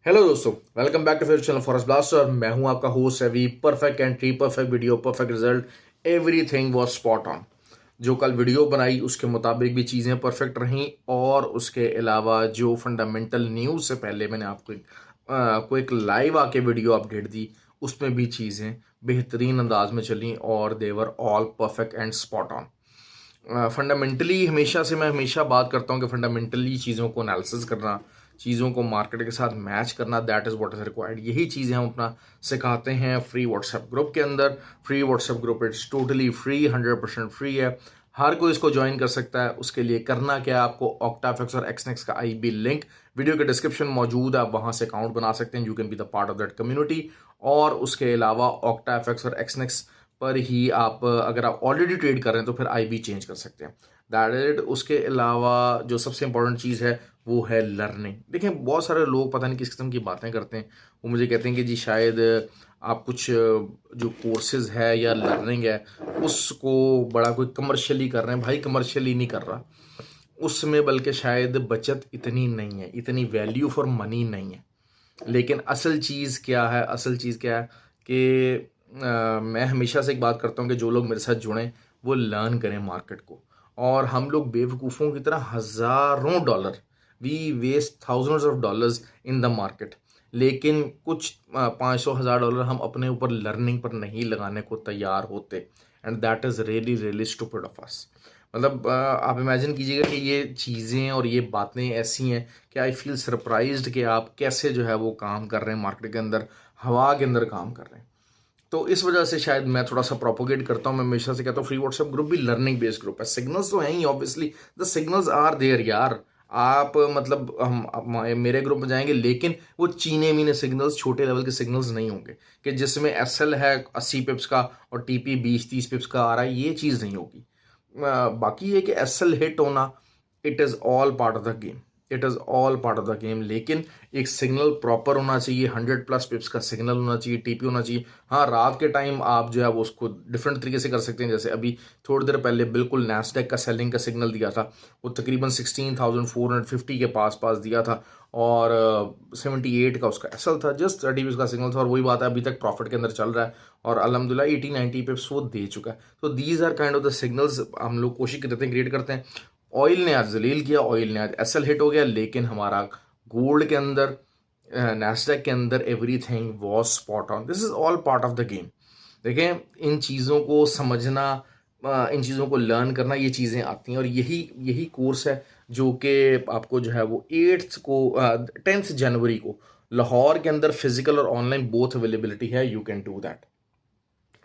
Hello दोस्तों, welcome back to फिर channel forest blast और मैं हूं आपका host Ravi. Perfect entry, perfect video, perfect result, everything was spot on. जो कल वीडियो बनाई उसके मुताबिक भी चीज़ें परफेक्ट रहीं और उसके अलावा जो फंडामेंटल न्यूज़ से पहले मैंने आपको एक लाइव आके वीडियो अपडेट दी, उसमें भी चीज़ें बेहतरीन अंदाज में चली और they were all perfect and spot on. Fundamentally हमेशा से मैं हमेशा बात करता हूँ कि फंडामेंटली चीज़ों को एनालिसिस करना, चीज़ों को मार्केट के साथ मैच करना, that is what is required. यही चीज़ें हम अपना सिखाते हैं फ्री व्हाट्सएप ग्रुप के अंदर। Free WhatsApp group it's totally free, 100% free है। हर कोई इसको ज्वाइन कर सकता है। उसके लिए करना क्या है, आपको ऑक्टाफिक्स और एक्सनेक्स का आईबी लिंक वीडियो के डिस्क्रिप्शन मौजूद है, आप वहाँ से अकाउंट बना सकते हैं। You can be the part of that community. और उसके अलावा ऑक्टाफिक्स और एक्सनेक्स पर ही आप, अगर आप ऑलरेडी ट्रेड कर रहे हैं तो फिर आईबी चेंज कर सकते हैं, दैट इट। उसके अलावा जो सबसे इंपॉर्टेंट चीज़ है वो है लर्निंग। देखें, बहुत सारे लोग पता नहीं किस किस्म की बातें करते हैं। वो मुझे कहते हैं कि जी शायद आप कुछ जो कोर्सेज है या लर्निंग है उसको बड़ा कोई कमर्शियली कर रहे हैं। भाई, कमर्शियली नहीं कर रहा उसमें, बल्कि शायद बचत इतनी नहीं है, इतनी वैल्यू फॉर मनी नहीं है। लेकिन असल चीज़ क्या है, असल चीज़ क्या है कि मैं हमेशा से एक बात करता हूँ कि जो लोग मेरे साथ जुड़ें वो लर्न करें मार्केट को। और हम लोग बेवकूफ़ों की तरह हज़ारों dollar, we waste thousands of dollars in the market, लेकिन कुछ 500 1000 डॉलर हम अपने ऊपर लर्निंग पर नहीं लगाने को तैयार होते। And that is really really stupid of us. मतलब आप इमेजिन कीजिएगा कि ये चीज़ें और ये बातें ऐसी हैं कि आई फील सरप्राइज्ड कि आप कैसे जो है वो काम कर रहे हैं मार्केट के अंदर, हवा के अंदर काम कर रहे हैं। तो इस वजह से शायद मैं थोड़ा सा प्रोपोगेट करता हूँ। मैं हमेशा से कहता हूँ फ्री व्हाट्सएप ग्रुप भी लर्निंग बेस्ड ग्रुप है। सिग्नल्स तो हैं ही, obviously the signals are there यार। आप मतलब मेरे ग्रुप में जाएंगे, लेकिन वो चीने मीने सिग्नल्स, छोटे लेवल के सिग्नल्स नहीं होंगे कि जिसमें एसएल है 80 पिप्स का और टीपी 20 30 पिप्स का आ रहा है। ये चीज़ नहीं होगी। बाकी ये कि एसएल हिट होना, it is all part of the game, it is all part of the game. लेकिन एक सिग्नल प्रॉपर होना चाहिए, 100+ पिप्स का सिग्नल होना चाहिए, टीपी होना चाहिए। हाँ, रात के टाइम आप जो है वो उसको डिफरेंट तरीके से कर सकते हैं। जैसे अभी थोड़ी देर पहले बिल्कुल नैस्डैक का सेलिंग का सिग्नल दिया था, वो तकरीबन 16,450 के पास पास दिया था और 78 का उसका एसएल था। जस्ट 30 का सिग्नल था और वही बात है, अभी तक प्रॉफिट के अंदर चल रहा है और अल्हम्दुलिल्लाह 80 90 पिप्स वो दे चुका है। तो these are kind of the signals हम लोग कोशिश करते हैं, क्रिएट करते हैं। ऑयल ने आज जलील किया, ऑयल ने आज एसएल हिट हो गया, लेकिन हमारा गोल्ड के अंदर, नैस्डैक के अंदर everything was spot on. This is all part of the game. देखें, इन चीज़ों को समझना, इन चीज़ों को लर्न करना, ये चीज़ें आती हैं। और यही यही कोर्स है जो कि आपको जो है वो 10th जनवरी को लाहौर के अंदर फिजिकल और ऑनलाइन बोथ अवेलेबिलिटी है। You can do that.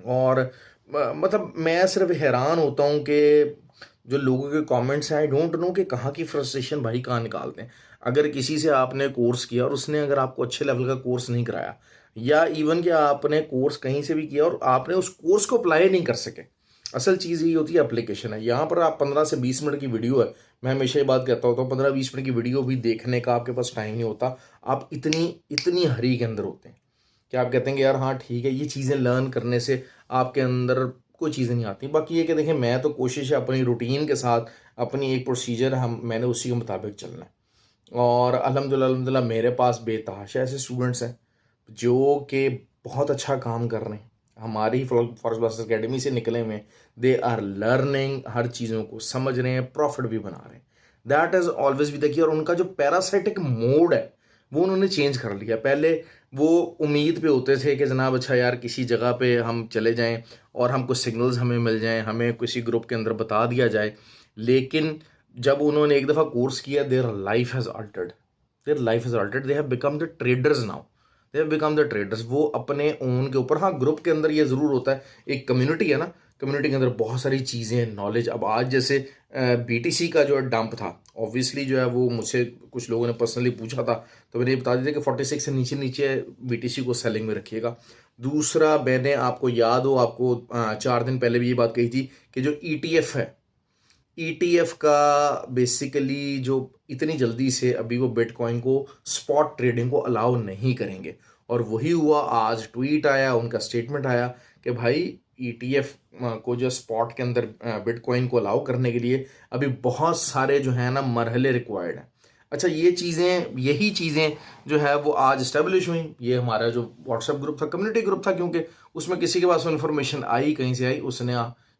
और मतलब मैं सिर्फ हैरान होता हूँ कि जो लोगों के कमेंट्स हैं, आई डोंट नो कि कहाँ की फ्रस्ट्रेशन भाई कहाँ निकालते हैं। अगर किसी से आपने कोर्स किया और उसने अगर आपको अच्छे लेवल का कोर्स नहीं कराया, या इवन कि आपने कोर्स कहीं से भी किया और आपने उस कोर्स को अप्लाई नहीं कर सके, असल चीज़ यही होती है, एप्लीकेशन है। यहाँ पर आप 15 से 20 मिनट की वीडियो है, मैं हमेशा ये बात कहता होता हूँ, 15 20 मिनट की वीडियो भी देखने का आपके पास टाइम नहीं होता। आप इतनी इतनी हरी के अंदर होते हैं कि आप कहते हैं कि यार हाँ ठीक है, ये चीज़ें लर्न करने से आपके अंदर कोई चीज़ें नहीं आती। बाकी ये कि देखें, मैं तो कोशिश है अपनी रूटीन के साथ, अपनी एक प्रोसीजर हम मैंने उसी के मुताबिक चलना है। और अल्हम्दुलिल्लाह अल्हम्दुलिल्लाह मेरे पास बेतहाशा ऐसे स्टूडेंट्स हैं जो कि बहुत अच्छा काम कर रहे हैं, हमारी फॉरेस्ट ब्लास्टर्स अकेडमी से निकले हुए हैं। दे आर लर्निंग, हर चीज़ों को समझ रहे हैं, प्रॉफिट भी बना रहे हैं। दैट इज़ ऑलवेज भी देखिए। और उनका जो पैरासाइटिक मोड है वो उन्होंने चेंज कर लिया। पहले वो उम्मीद पे होते थे कि जनाब अच्छा यार किसी जगह पे हम चले जाएं और हम कुछ सिग्नल्स हमें मिल जाएं, हमें किसी ग्रुप के अंदर बता दिया जाए। लेकिन जब उन्होंने एक दफ़ा कोर्स किया, their life has Altered, their life has Altered, they have become the traders now, they have become the traders. वो अपने ओन के ऊपर, हाँ ग्रुप के अंदर ये ज़रूर होता है, एक कम्युनिटी है ना, कम्युनिटी के अंदर बहुत सारी चीज़ें, नॉलेज। अब आज जैसे बीटीसी का जो डंप था, ऑब्वियसली जो है वो मुझसे कुछ लोगों ने पर्सनली पूछा था, तो मैंने ये बता दिया कि 46 से नीचे नीचे बीटीसी को सेलिंग में रखिएगा। दूसरा, मैंने आपको याद हो, आपको 4 दिन पहले भी ये बात कही थी कि जो ईटीएफ है, ईटीएफ का बेसिकली जो इतनी जल्दी से अभी वो बिटकॉइन को स्पॉट ट्रेडिंग को अलाउ नहीं करेंगे। और वही हुआ, आज ट्वीट आया, उनका स्टेटमेंट आया कि भाई ईटीएफ को जो स्पॉट के अंदर बिटकॉइन को अलाउ करने के लिए अभी बहुत सारे जो है ना मरहले रिक्वायर्ड हैं। अच्छा, यही चीज़ें जो है वो आज इस्टेब्लिश हुई। ये हमारा जो व्हाट्सएप ग्रुप था, कम्युनिटी ग्रुप था, क्योंकि उसमें किसी के पास इन्फॉर्मेशन आई, कहीं से आई, उसने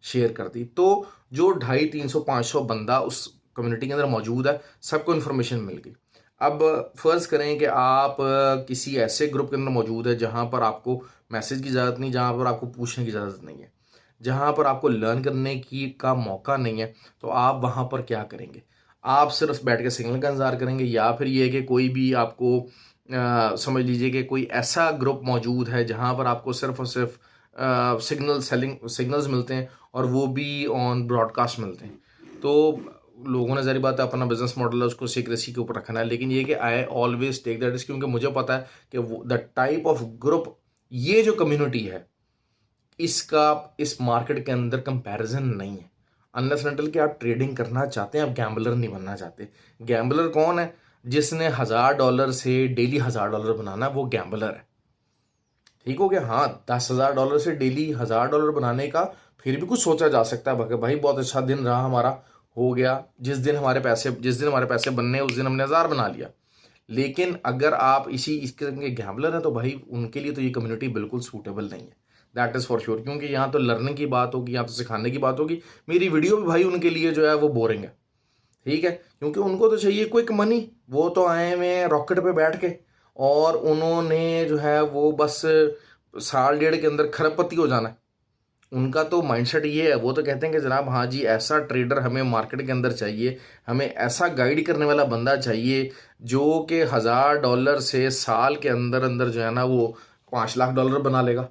शेयर कर दी। तो जो 250-300-500 बंदा उस कम्युनिटी के अंदर मौजूद है, सबको इन्फॉर्मेशन मिल गई। अब फ़र्ज़ करें कि आप किसी ऐसे ग्रुप के अंदर मौजूद है जहाँ पर आपको मैसेज की इजाज़त नहीं, जहाँ पर आपको पूछने की इजाज़त नहीं है, जहाँ पर आपको लर्न करने की का मौका नहीं है, तो आप वहाँ पर क्या करेंगे? आप सिर्फ बैठ के सिग्नल का इंतज़ार करेंगे, या फिर ये है कि कोई भी आपको समझ लीजिए कि कोई ऐसा ग्रुप मौजूद है जहाँ पर आपको सिर्फ और सिर्फ सिग्नल्स मिलते हैं, और वो भी ऑन ब्रॉडकास्ट मिलते हैं। तो लोगों ने ज़ाहिर बात है अपना बिजनेस मॉडल है उसको सीक्रेसी के ऊपर रखना है, लेकिन ये कि I always take that risk, क्योंकि मुझे पता है कि द टाइप ऑफ ग्रुप, ये जो कम्युनिटी है, इसका इस मार्केट के अंदर कंपैरिजन नहीं है। अनलेस अनटिल कि आप ट्रेडिंग करना चाहते हैं, आप गैम्बलर नहीं बनना चाहते। गैम्बलर कौन है? जिसने $1000 से डेली $1000 बनाना, वो गैम्बलर है। ठीक हो गया? हाँ, $10,000 से डेली $1000 बनाने का फिर भी कुछ सोचा जा सकता है, भाई बहुत अच्छा दिन रहा हमारा, हो गया, जिस दिन हमारे पैसे बनने उस दिन हमने 1000 बना लिया। लेकिन अगर आप इस किस्म के गैम्बलर हैं, तो भाई उनके लिए तो ये कम्युनिटी बिल्कुल सूटेबल नहीं है। दैट इज़ फॉर श्योर, क्योंकि यहाँ तो लर्निंग की बात होगी, यहाँ तो सिखाने की बात होगी। मेरी वीडियो भी भाई उनके लिए जो है वो बोरिंग है। ठीक है, क्योंकि उनको तो चाहिए क्विक मनी। वो तो आए हुए हैं रॉकेट पे बैठ के, और उन्होंने जो है वो बस साल डेढ़ के अंदर खरबपति हो जाना है। उनका तो माइंडसेट ये है, वो तो कहते हैं कि जनाब हाँ जी, ऐसा ट्रेडर हमें मार्केट के अंदर चाहिए, हमें ऐसा गाइड करने वाला बंदा चाहिए जो कि $1000 से साल के अंदर अंदर जो है ना वो $5 लाख बना लेगा।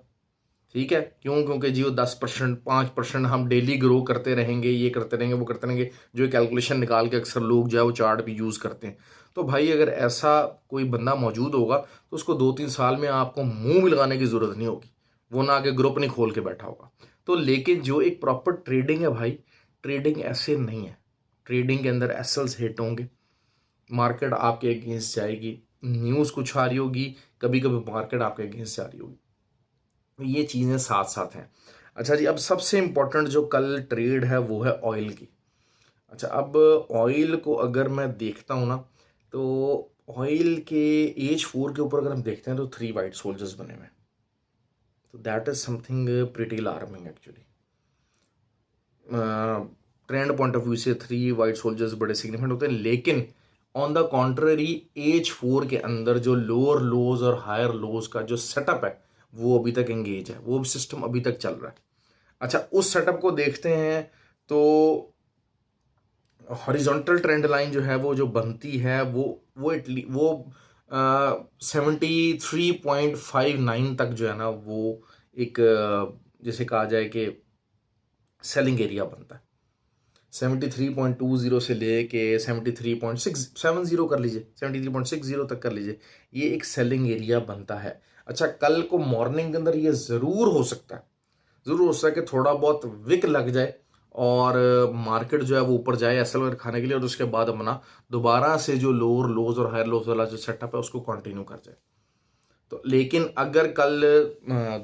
ठीक है, क्यों? क्योंकि जी वो 10%, 5% हम डेली ग्रो करते रहेंगे, ये करते रहेंगे, वो करते रहेंगे, जो कैलकुलेशन निकाल के अक्सर लोग जो है वो चार्ट भी यूज़ करते हैं। तो भाई अगर ऐसा कोई बंदा मौजूद होगा, तो उसको 2-3 साल में आपको मुंह भी लगाने की ज़रूरत नहीं होगी, वो ना आके ग्रुप नहीं खोल के बैठा होगा। तो लेकिन जो एक प्रॉपर ट्रेडिंग है भाई, ट्रेडिंग ऐसे नहीं है। ट्रेडिंग के अंदर एसल्स हिट होंगे, मार्केट आपके अगेंस्ट जाएगी, न्यूज़ कुछ आ रही होगी, कभी कभी मार्केट आपके अगेंस्ट जा रही होगी। ये चीज़ें साथ साथ हैं। अच्छा जी, अब सबसे इम्पोर्टेंट जो कल ट्रेड है वो है ऑयल की। अच्छा, अब ऑयल को अगर मैं देखता हूँ ना, तो ऑयल के H4 के ऊपर अगर हम देखते हैं तो 3 वाइट सोल्जर्स बने हुए हैं। तो that is something pretty alarming actually. Trend point of view से 3 वाइट सोल्जर्स बड़े सिग्निफिकेंट होते हैं, लेकिन ऑन द कॉन्ट्ररी H4 के अंदर जो लोअर लोज और हायर लोज का जो सेटअप है वो अभी तक एंगेज है, वो सिस्टम अभी तक चल रहा है। अच्छा, उस सेटअप को देखते हैं तो हॉरिजॉन्टल ट्रेंड लाइन जो है वो जो बनती है वो 73.59 तक जो है ना वो एक जैसे कहा जाए कि सेलिंग एरिया बनता है। 73.20 से लेके 73.670 कर लीजिए, 73.60 तक कर लीजिए, ये एक सेलिंग एरिया बनता है। अच्छा, कल को मॉर्निंग के अंदर ये ज़रूर हो सकता है, कि थोड़ा बहुत विक लग जाए और मार्केट जो है वो ऊपर जाए एसएल वगैरह खाने के लिए, और उसके बाद अपना दोबारा से जो लोअर लोज और हायर लोज वाला जो सेटअप है उसको कंटिन्यू कर जाए। तो लेकिन अगर कल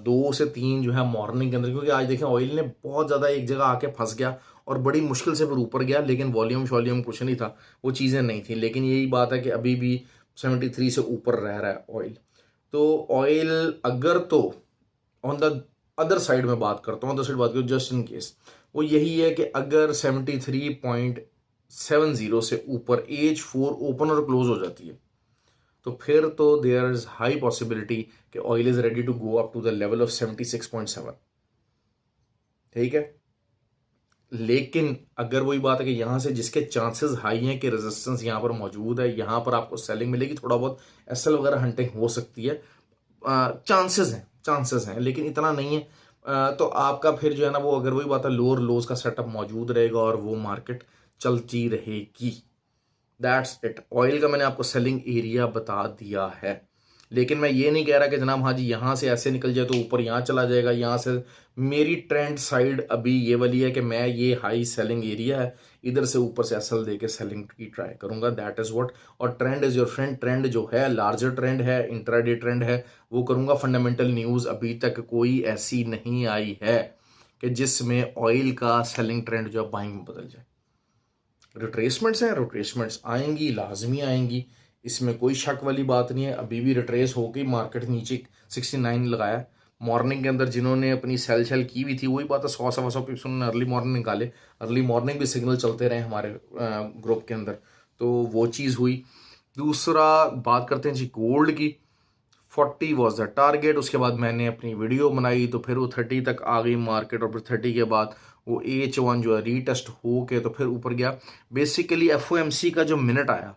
2 से 3 जो है मॉर्निंग के अंदर, क्योंकि आज देखें ऑयल ने बहुत ज़्यादा एक जगह आके फंस गया और बड़ी मुश्किल से फिर ऊपर गया, लेकिन वॉल्यूम कुछ नहीं था, वो चीज़ें नहीं थी। लेकिन यही बात है कि अभी भी 73 से ऊपर रह रहा है ऑयल। तो ऑयल अगर तो ऑन द अदर साइड में बात करता हूँ, अदर साइड बात करूँ जस्ट इन केस, वो यही है कि अगर 73.70 से ऊपर H4 ओपन और क्लोज हो जाती है, तो फिर तो देयर इज हाई पॉसिबिलिटी कि oil is ready to go up to the level of 76.7। ठीक है, लेकिन अगर वही बात है कि यहाँ से जिसके चांसेस हाई हैं कि रेजिस्टेंस यहाँ पर मौजूद है, यहाँ पर आपको सेलिंग मिलेगी, थोड़ा बहुत एसएल वगैरह हंटिंग हो सकती है, चांसेस हैं, लेकिन इतना नहीं है। तो आपका फिर जो है ना वो अगर वही बात है लोअर लोज का सेटअप मौजूद रहेगा और वो मार्केट चलती रहेगी। That's it. ऑयल का मैंने आपको सेलिंग एरिया बता दिया है, लेकिन मैं ये नहीं कह रहा कि जनाब हाँ जी यहाँ से ऐसे निकल जाए तो ऊपर यहाँ चला जाएगा, यहाँ से। मेरी ट्रेंड साइड अभी ये वाली है कि मैं ये हाई सेलिंग एरिया है, इधर से ऊपर से एसएल दे के सेलिंग की ट्राई करूंगा। That is what. और trend is your friend. Trend जो है लार्जर ट्रेंड है, इंट्राडे ट्रेंड है, वो करूंगा। फंडामेंटल न्यूज़ अभी तक कोई ऐसी नहीं आई है कि जिसमें ऑयल का सेलिंग ट्रेंड जो है बाइंग में बदल जाए। रिट्रेसमेंट्स हैं, रिट्रेसमेंट्स आएंगी, लाजमी आएंगी, इसमें कोई शक वाली बात नहीं है। अभी भी रिट्रेस होके मार्केट नीचे 69 लगाया। मॉर्निंग के अंदर जिन्होंने अपनी सेल की हुई थी, वही बात है, 100 पिप्स उन्होंने अर्ली मॉर्निंग निकाले। अर्ली मॉर्निंग भी सिग्नल चलते रहे हमारे ग्रुप के अंदर, तो वो चीज़ हुई। दूसरा बात करते हैं जी गोल्ड की। 40 वॉज द टारगेट। उसके बाद मैंने अपनी वीडियो बनाई तो फिर वो 30 तक आ गई मार्केट, और फिर 30 के बाद वो H1 जो है रीटेस्ट हो के तो फिर ऊपर गया। बेसिकली FOMC का जो मिनट आया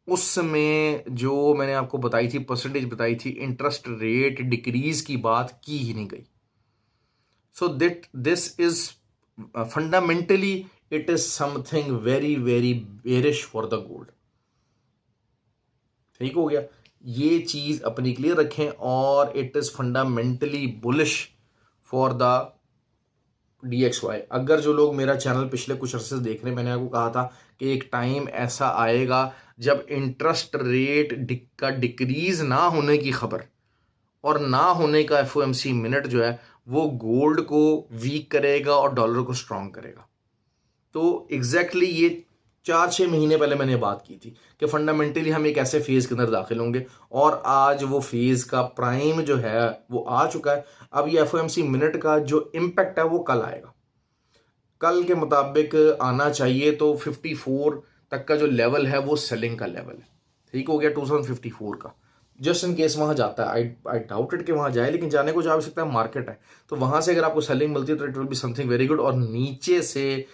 उसमें जो मैंने आपको बताई थी, परसेंटेज बताई थी, इंटरेस्ट रेट डिक्रीज की बात की ही नहीं गई। So that this is fundamentally it is something very very bearish for the gold. ठीक हो गया, ये चीज अपनी क्लियर रखें। और it is fundamentally bullish for the DXY। अगर जो लोग मेरा चैनल पिछले कुछ अरसे से देख रहे हैं, मैंने आपको कहा था कि एक टाइम ऐसा आएगा जब इंटरेस्ट रेट का डिक्रीज ना होने की खबर और ना होने का FOMC मिनट जो है वो गोल्ड को वीक करेगा और डॉलर को स्ट्रांग करेगा। तो एग्जैक्टली ये 4-6 महीने पहले मैंने बात की थी कि फंडामेंटली हम एक ऐसे फेज के अंदर दाखिल होंगे, और आज वो फेज का प्राइम जो है वो आ चुका है। अब ये FOMC मिनट का जो इम्पैक्ट है वो कल आएगा। कल के मुताबिक आना चाहिए, तो 54 तक का जो लेवल है वो सेलिंग का लेवल है। ठीक हो गया, 2054 का। जस्ट इन केस वहां जाता है, आई डाउटेड कि वहां जाए, लेकिन जाने को जा भी सकता है, मार्केट है। तो वहां से अगर आपको सेलिंग मिलती है तो it will be something very good. और नीचे से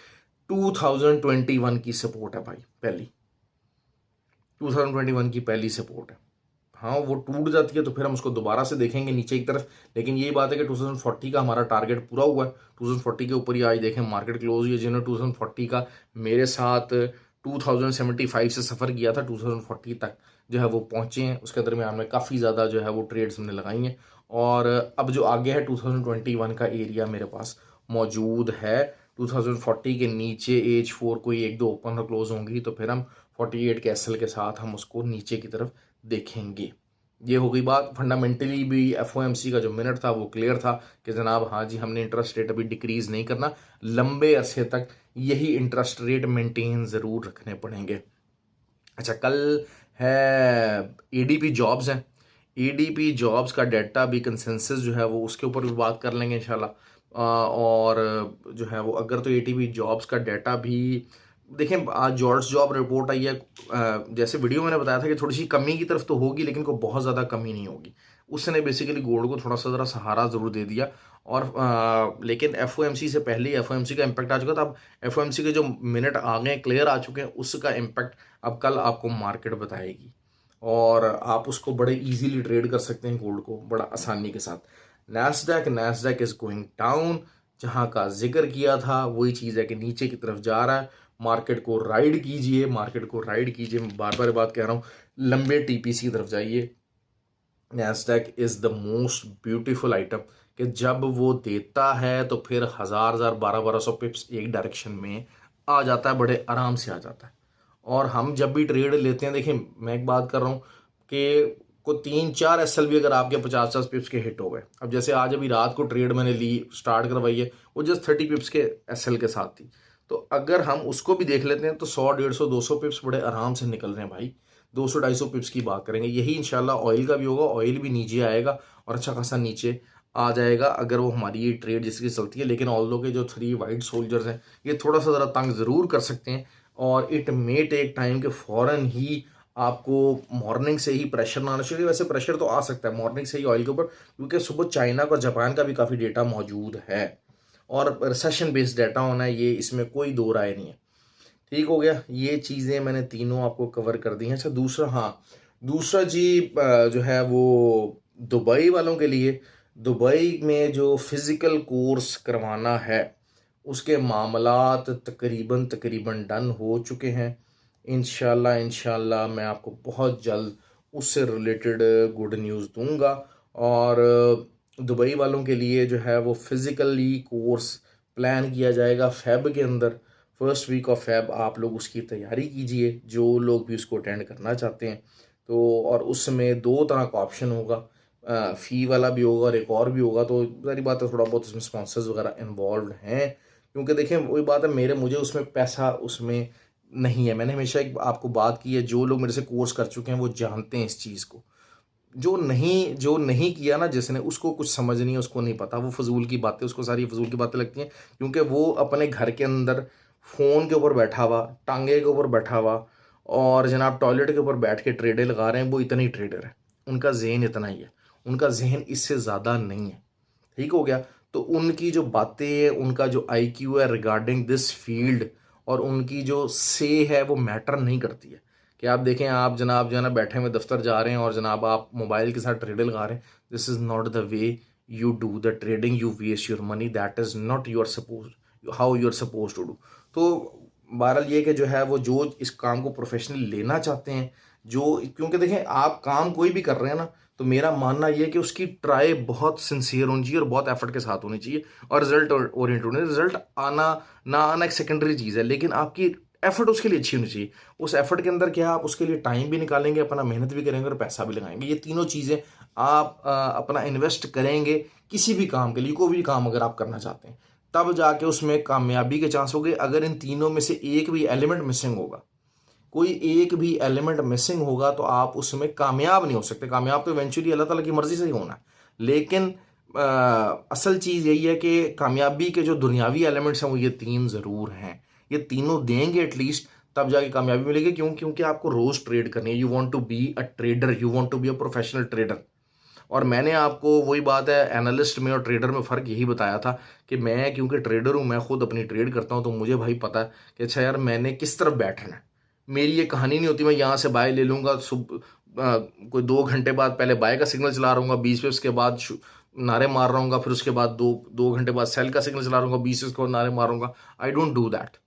2021 की सपोर्ट है भाई, पहली 2021 की पहली सपोर्ट है। हाँ, वो टूट जाती है तो फिर हम उसको दोबारा से देखेंगे नीचे की तरफ, लेकिन ये बात है कि 2040 का हमारा टारगेट पूरा हुआ है। 2040 के ऊपर ही आज देखें मार्केट क्लोज हुई है। जिन्होंने 2040 का मेरे साथ 2075 से सफ़र किया था, 2040 तक जो है वो पहुंचे हैं। उसके दरमियान में काफ़ी ज़्यादा जो है वो ट्रेड्स हमने लगाई हैं, और अब जो आगे है 2021 का एरिया मेरे पास मौजूद है। 2040 के नीचे H4 कोई 1-2 ओपन और क्लोज होंगी, तो फिर हम 48 के SL के साथ हम उसको नीचे की तरफ देखेंगे। ये हो गई बात। फंडामेंटली भी FOMC का जो मिनट था वो क्लियर था कि जनाब हाँ जी, हमने इंटरेस्ट रेट अभी डिक्रीज नहीं करना, लंबे अरसे तक यही इंटरेस्ट रेट मेंटेन ज़रूर रखने पड़ेंगे। अच्छा, कल है ADP जॉब्स हैं। ADP जॉब्स का डाटा भी कंसेंसस जो है वो उसके ऊपर भी बात कर लेंगे इंशाल्लाह। और जो है वो अगर तो ADP जॉब्स का डाटा भी देखें, आज जॉर्ज जॉब रिपोर्ट आई है। जैसे वीडियो मैंने बताया था कि थोड़ी सी कमी की तरफ तो होगी, लेकिन को बहुत ज़्यादा कमी नहीं होगी। उसने बेसिकली गोल्ड को थोड़ा सा ज़रा सहारा ज़रूर दे दिया। और लेकिन FOMC से पहले ही FOMC का इम्पैक्ट आ चुका था। अब FOMC के जो मिनट आ गए क्लियर आ चुके हैं, उसका इम्पैक्ट अब कल आपको मार्केट बताएगी, और आप उसको बड़े इजीली ट्रेड कर सकते हैं गोल्ड को बड़ा आसानी के साथ। नैस्डैक इज गोइंग डाउन, जहां का जिक्र किया था वही चीज़ है कि नीचे की तरफ जा रहा है। मार्केट को राइड कीजिए, मार्केट को राइड कीजिए। मैं बार बार बात कह रहा हूँ, लंबे TPC की तरफ जाइए। Nasdaq is the most beautiful item कि जब वो देता है तो फिर 1200 पिप्स एक डायरेक्शन में आ जाता है, बड़े आराम से आ जाता है। और हम जब भी ट्रेड लेते हैं, देखिए मैं एक बात कर रहा हूँ कि को 3-4 SL भी अगर आपके 50 पिप्स के हिट हो गए, अब जैसे आज अभी रात को ट्रेड मैंने ली स्टार्ट करवाई है, वो जस्ट 30 पिप्स के SL के साथ थी। तो अगर हम उसको भी देख लेते हैं तो 100, 150, 200 पिप्स बड़े आराम से निकल रहे हैं भाई। 200-250 पिप्स की बात करेंगे, यही इंशाल्लाह ऑयल का भी होगा। ऑयल भी नीचे आएगा और अच्छा खासा नीचे आ जाएगा अगर वो हमारी ये ट्रेड जिसकी चलती है। लेकिन ऑल दो के जो 3 वाइट सोल्जर्स हैं ये थोड़ा सा ज़रा तंग ज़रूर कर सकते हैं, और इट मे टेक टाइम के फ़ौरन ही आपको मॉर्निंग से ही प्रेशर ना आना चाहिए। वैसे प्रेशर तो आ सकता है मॉर्निंग से ही ऑयल के ऊपर, क्योंकि सुबह चाइना का जापान का भी काफ़ी डेटा मौजूद है, और रिसेशन बेस्ड डाटा होना है, ये इसमें कोई दो राय नहीं है। ठीक हो गया, ये चीज़ें मैंने तीनों आपको कवर कर दी हैं। अच्छा, दूसरा, हाँ दूसरा जी जो है वो दुबई वालों के लिए, दुबई में जो फिज़िकल कोर्स करवाना है उसके मामलात तकरीबन डन हो चुके हैं। इंशाल्लाह मैं आपको बहुत जल्द उससे रिलेटेड गुड न्यूज़ दूंगा। और दुबई वालों के लिए जो है वो फिज़िकली कोर्स प्लान किया जाएगा फ़ेब के अंदर। फर्स्ट वीक ऑफ फ़ेब आप लोग उसकी तैयारी कीजिए, जो लोग भी उसको अटेंड करना चाहते हैं। तो और उसमें 2 तरह का ऑप्शन होगा, फ़ी वाला भी होगा और एक और भी होगा। तो सारी बात है, थोड़ा बहुत उसमें स्पॉन्सर्स वगैरह इन्वॉल्व हैं, क्योंकि देखें वही बात है, मुझे उसमें पैसा उसमें नहीं है। मैंने हमेशा एक आपको बात की है, जो लोग मेरे से कोर्स कर चुके हैं वो जानते हैं इस चीज़ को। जो नहीं किया ना जिसने, उसको कुछ समझ नहीं है, उसको नहीं पता, वो फजूल की बातें, उसको सारी फजूल की बातें लगती हैं, क्योंकि वो अपने घर के अंदर फ़ोन के ऊपर बैठा हुआ, टांगे के ऊपर बैठा हुआ और जनाब टॉयलेट के ऊपर बैठ के ट्रेडें लगा रहे हैं। वो इतने ही ट्रेडर है, उनका जहन इतना ही है, उनका जहन इससे ज़्यादा नहीं है। ठीक हो गया। तो उनकी जो बातें हैं, उनका जो आईक्यू है रिगार्डिंग दिस फील्ड, और उनकी जो से है वो मैटर नहीं करती है। कि आप देखें, आप जनाब जो है ना बैठे हुए दफ्तर जा रहे हैं और जनाब आप मोबाइल के साथ ट्रेडिंग लगा रहे हैं, this is not the way you do the trading, you waste your money, that is not your suppose, how you are suppose to do. तो बहरहाल ये कि जो है वो जो इस काम को प्रोफेशनली लेना चाहते हैं, जो, क्योंकि देखें आप काम कोई भी कर रहे हैं ना, तो मेरा मानना ये है कि उसकी ट्राई बहुत सिंसियर होनी चाहिए और बहुत एफर्ट के साथ होनी चाहिए और रिजल्ट ओरिएंटेड होनी। रिजल्ट आना ना आना एक सेकेंडरी चीज़ है, लेकिन आपकी एफर्ट उसके लिए अच्छी होनी चाहिए। उस एफर्ट के अंदर क्या है, आप उसके लिए टाइम भी निकालेंगे, अपना मेहनत भी करेंगे और पैसा भी लगाएंगे। ये तीनों चीज़ें आप अपना इन्वेस्ट करेंगे किसी भी काम के लिए, कोई भी काम अगर आप करना चाहते हैं, तब जाके उसमें कामयाबी के चांस होंगे। अगर इन तीनों में से एक भी एलिमेंट मिसिंग होगा, कोई एक भी एलिमेंट मिसिंग होगा, तो आप उसमें कामयाब नहीं हो सकते। कामयाब तो इवेंचुअली अल्लाह ताला की मर्जी से ही होना है, लेकिन असल चीज़ यही है कि कामयाबी के जो दुनियावी एलिमेंट्स हैं वो ये तीन ज़रूर हैं। ये तीनों देंगे एटलीस्ट, तब जाके कामयाबी मिलेगी। क्यों? क्योंकि आपको रोज़ ट्रेड करनी है। You want to be a trader, you want to be a professional trader. और मैंने आपको वही बात है, एनालिस्ट में और ट्रेडर में फ़र्क यही बताया था कि मैं क्योंकि ट्रेडर हूँ, मैं खुद अपनी ट्रेड करता हूँ, तो मुझे भाई पता है कि अच्छा यार मैंने किस तरफ बैठना है। मेरी ये कहानी नहीं होती मैं यहाँ से बाय ले लूँगा, कोई 2 घंटे बाद पहले बाय का सिग्नल चला रहूँगा, 20 उसके बाद नारे मार रहा हूँ, फिर उसके बाद दो घंटे बाद सेल का सिग्नल चला रहूँगा, 20 उसके बाद नारे मारूंगा। I don't do that.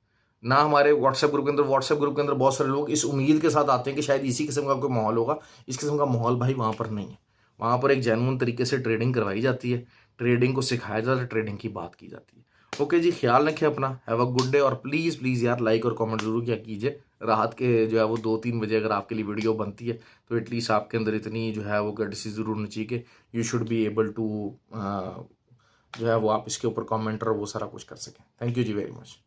ना हमारे व्हाट्सएप ग्रुप के अंदर बहुत सारे लोग इस उम्मीद के साथ आते हैं कि शायद इसी किस्म का कोई माहौल होगा। इस किस्म का माहौल भाई वहाँ पर नहीं है। वहाँ पर एक जेन्युइन तरीके से ट्रेडिंग करवाई जाती है, ट्रेडिंग को सिखाया जाता है, ट्रेडिंग की बात की जाती है। ओके जी, ख्याल रखें अपना, हैव अ गुड डे। और प्लीज़ प्लीज़ यार लाइक और कमेंट जरूर किया कीजिए। रात के जो है वो 2-3 बजे अगर आपके लिए वीडियो बनती है, तो एटलीस्ट आपके अंदर इतनी जो है वो कर्टसी ज़रूर होनी चाहिए कि you should be able to जो है वो आप इसके ऊपर कमेंट और वो सारा कुछ कर सकें। Thank you ji very much.